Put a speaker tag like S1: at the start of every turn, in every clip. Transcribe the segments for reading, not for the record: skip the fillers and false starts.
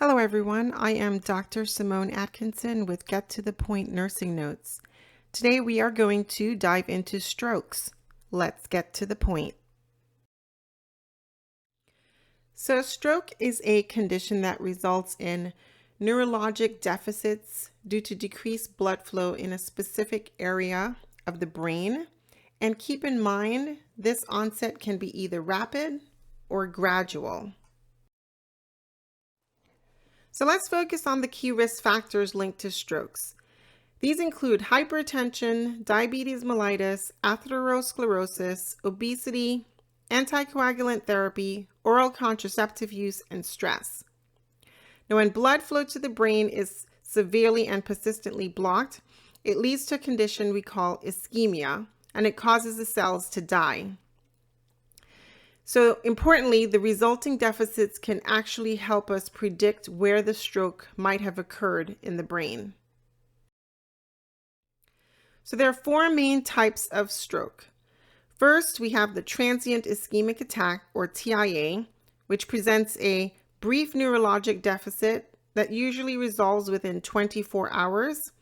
S1: Hello everyone, I am Dr. Simone Atkinson with Get to the Point Nursing Notes. Today we are going to dive into strokes. Let's get to the point. So stroke is a condition that results in neurologic deficits due to decreased blood flow in a specific area of the brain. And keep in mind, this onset can be either rapid or gradual. So let's focus on the key risk factors linked to strokes. These include hypertension, diabetes mellitus, atherosclerosis, obesity, anticoagulant therapy, oral contraceptive use, and stress. Now, when blood flow to the brain is severely and persistently blocked, it leads to a condition we call ischemia, and it causes the cells to die. So importantly, the resulting deficits can actually help us predict where the stroke might have occurred in the brain. So there are four main types of stroke. First, we have the transient ischemic attack, or TIA, which presents a brief neurologic deficit that usually resolves within 24 hours,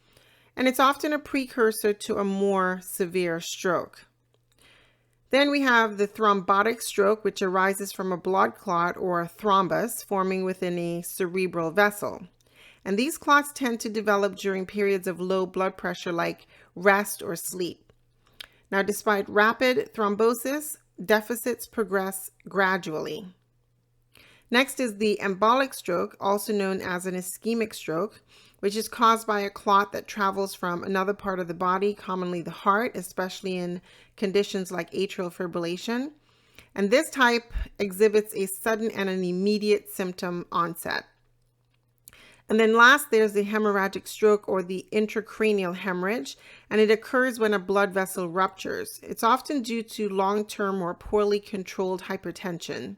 S1: and it's often a precursor to a more severe stroke. Then we have the thrombotic stroke, which arises from a blood clot or a thrombus forming within a cerebral vessel. And these clots tend to develop during periods of low blood pressure like rest or sleep. Now, despite rapid thrombosis, deficits progress gradually. Next is the embolic stroke, also known as an ischemic stroke, which is caused by a clot that travels from another part of the body, commonly the heart, especially in conditions like atrial fibrillation. And this type exhibits a sudden and an immediate symptom onset. And then last, there's the hemorrhagic stroke, or the intracranial hemorrhage, and it occurs when a blood vessel ruptures. It's often due to long-term or poorly controlled hypertension.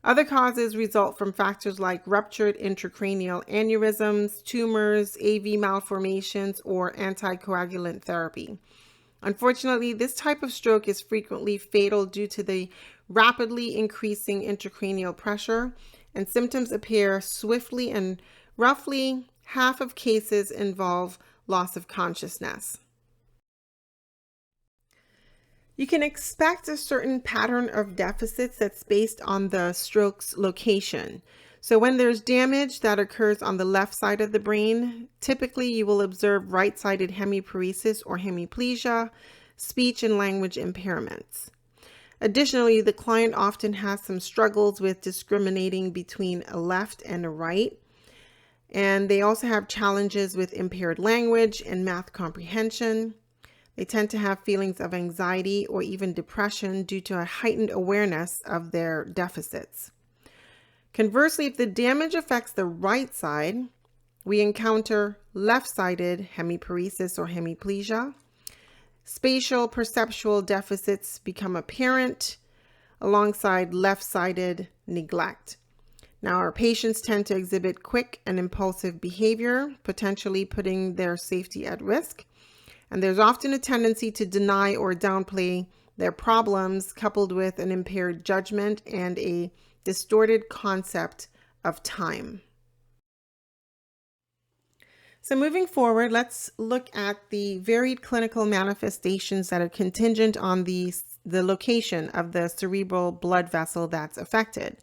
S1: Other causes result from factors like ruptured intracranial aneurysms, tumors, AV malformations, or anticoagulant therapy. Unfortunately, this type of stroke is frequently fatal due to the rapidly increasing intracranial pressure, and symptoms appear swiftly, and roughly half of cases involve loss of consciousness. You can expect a certain pattern of deficits that's based on the stroke's location. So when there's damage that occurs on the left side of the brain, typically you will observe right-sided hemiparesis or hemiplegia, speech and language impairments. Additionally, the client often has some struggles with discriminating between a left and a right. And they also have challenges with impaired language and math comprehension. They tend to have feelings of anxiety or even depression due to a heightened awareness of their deficits. Conversely, if the damage affects the right side, we encounter left-sided hemiparesis or hemiplegia. Spatial perceptual deficits become apparent alongside left-sided neglect. Now, our patients tend to exhibit quick and impulsive behavior, potentially putting their safety at risk. And there's often a tendency to deny or downplay their problems, coupled with an impaired judgment and a distorted concept of time. So moving forward, let's look at the varied clinical manifestations that are contingent on the location of the cerebral blood vessel that's affected.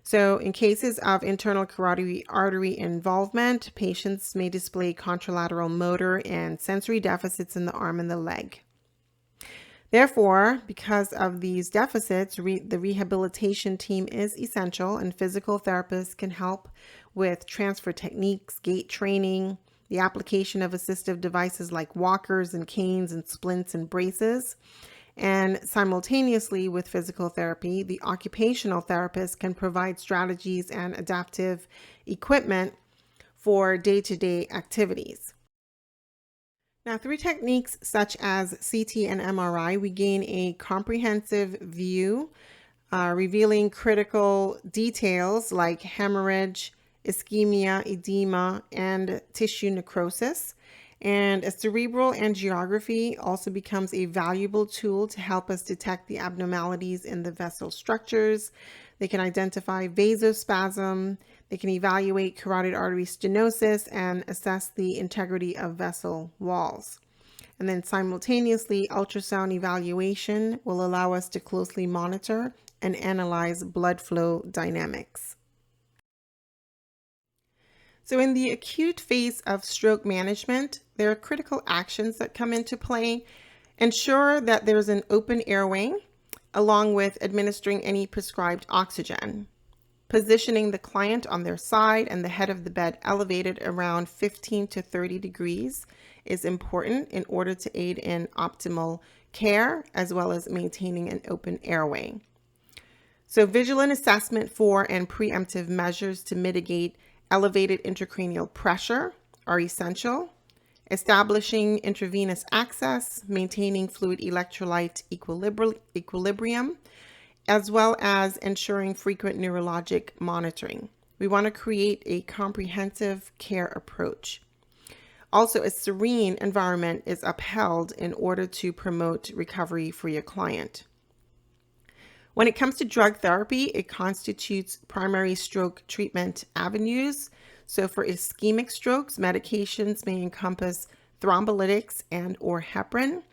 S1: So in cases of internal carotid artery involvement, patients may display contralateral motor and sensory deficits in the arm and the leg. Therefore, because of these deficits, the rehabilitation team is essential, and physical therapists can help with transfer techniques, gait training, the application of assistive devices like walkers and canes and splints and braces. And simultaneously with physical therapy, the occupational therapist can provide strategies and adaptive equipment for day-to-day activities. Now, through techniques such as CT and MRI, we gain a comprehensive view, revealing critical details like hemorrhage, ischemia, edema, and tissue necrosis. And a cerebral angiography also becomes a valuable tool to help us detect the abnormalities in the vessel structures, They can identify vasospasm, they can evaluate carotid artery stenosis, and assess the integrity of vessel walls. And then simultaneously, ultrasound evaluation will allow us to closely monitor and analyze blood flow dynamics. So in the acute phase of stroke management, there are critical actions that come into play. Ensure that there's an open airway, along with administering any prescribed oxygen. Positioning the client on their side and the head of the bed elevated around 15 to 30 degrees is important in order to aid in optimal care, as well as maintaining an open airway. So vigilant assessment for and preemptive measures to mitigate elevated intracranial pressure are essential. Establishing intravenous access, maintaining fluid electrolyte equilibrium, as well as ensuring frequent neurologic monitoring. We want to create a comprehensive care approach. Also, a serene environment is upheld in order to promote recovery for your client. When it comes to drug therapy, it constitutes primary stroke treatment avenues. So for ischemic strokes, medications may encompass thrombolytics and or heparin.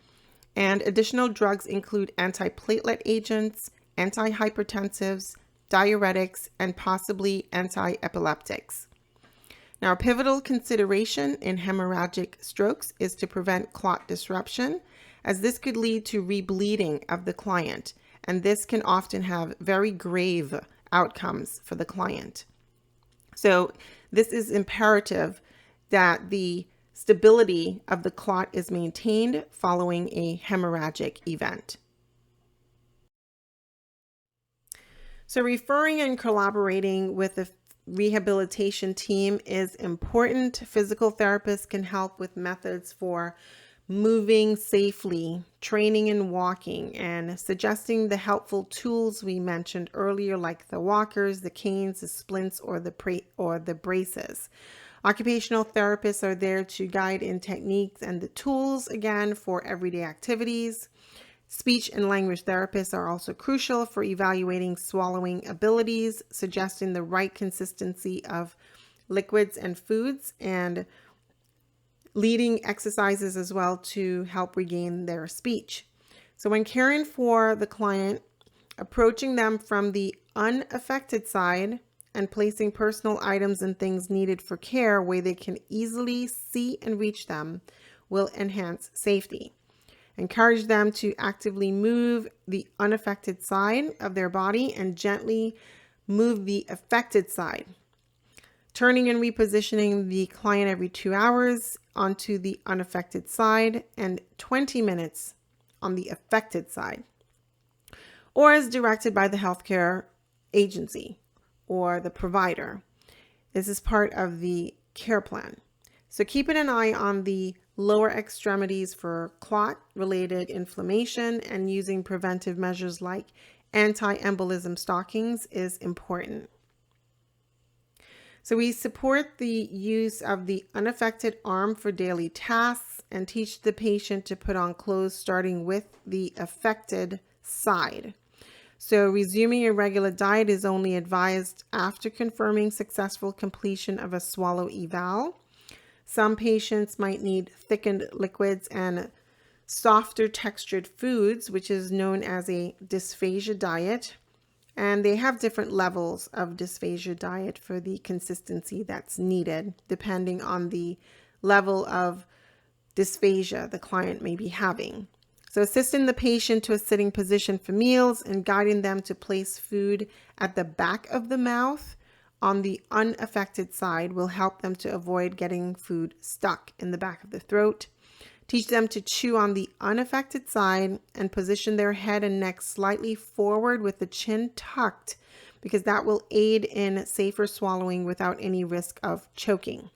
S1: And additional drugs include antiplatelet agents, antihypertensives, diuretics, and possibly antiepileptics. Now, a pivotal consideration in hemorrhagic strokes is to prevent clot disruption, as this could lead to rebleeding of the client, and this can often have very grave outcomes for the client. So this is imperative that the stability of the clot is maintained following a hemorrhagic event. So referring and collaborating with the rehabilitation team is important. Physical therapists can help with methods for moving safely, training and walking, and suggesting the helpful tools we mentioned earlier, like the walkers, the canes, the splints, or the braces. Occupational therapists are there to guide in techniques and the tools, again, for everyday activities. Speech and language therapists are also crucial for evaluating swallowing abilities, suggesting the right consistency of liquids and foods, and leading exercises as well to help regain their speech. So when caring for the client, approaching them from the unaffected side and placing personal items and things needed for care where they can easily see and reach them will enhance safety. Encourage them to actively move the unaffected side of their body and gently move the affected side. Turning and repositioning the client every 2 hours onto the unaffected side and 20 minutes on the affected side, or as directed by the healthcare agency or the provider. This is part of the care plan. So keeping an eye on the lower extremities for clot-related inflammation and using preventive measures like anti-embolism stockings is important. So we support the use of the unaffected arm for daily tasks and teach the patient to put on clothes starting with the affected side. So resuming a regular diet is only advised after confirming successful completion of a swallow eval. Some patients might need thickened liquids and softer textured foods, which is known as a dysphagia diet. And they have different levels of dysphagia diet for the consistency that's needed, depending on the level of dysphagia the client may be having. So assisting the patient to a sitting position for meals and guiding them to place food at the back of the mouth on the unaffected side will help them to avoid getting food stuck in the back of the throat. Teach them to chew on the unaffected side and position their head and neck slightly forward with the chin tucked, because that will aid in safer swallowing without any risk of choking.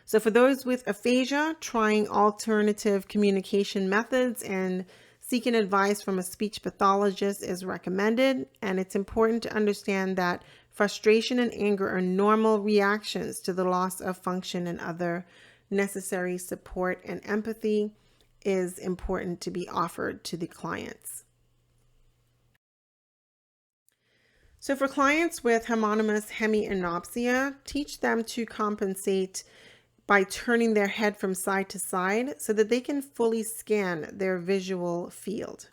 S1: So for those with aphasia, trying alternative communication methods and seeking advice from a speech pathologist is recommended. And it's important to understand that frustration and anger are normal reactions to the loss of function, and other necessary support and empathy is important to be offered to the clients. So for clients with homonymous hemianopsia, teach them to compensate by turning their head from side to side so that they can fully scan their visual field.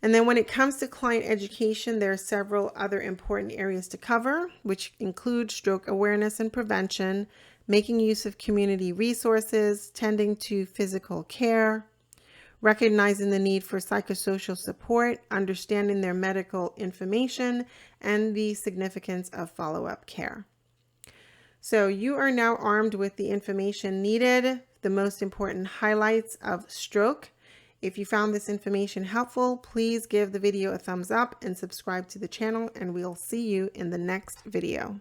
S1: And then when it comes to client education, there are several other important areas to cover, which include stroke awareness and prevention, making use of community resources, tending to physical care, recognizing the need for psychosocial support, understanding their medical information, and the significance of follow-up care. So you are now armed with the information needed, the most important highlights of stroke. If you found this information helpful, please give the video a thumbs up and subscribe to the channel, and we'll see you in the next video.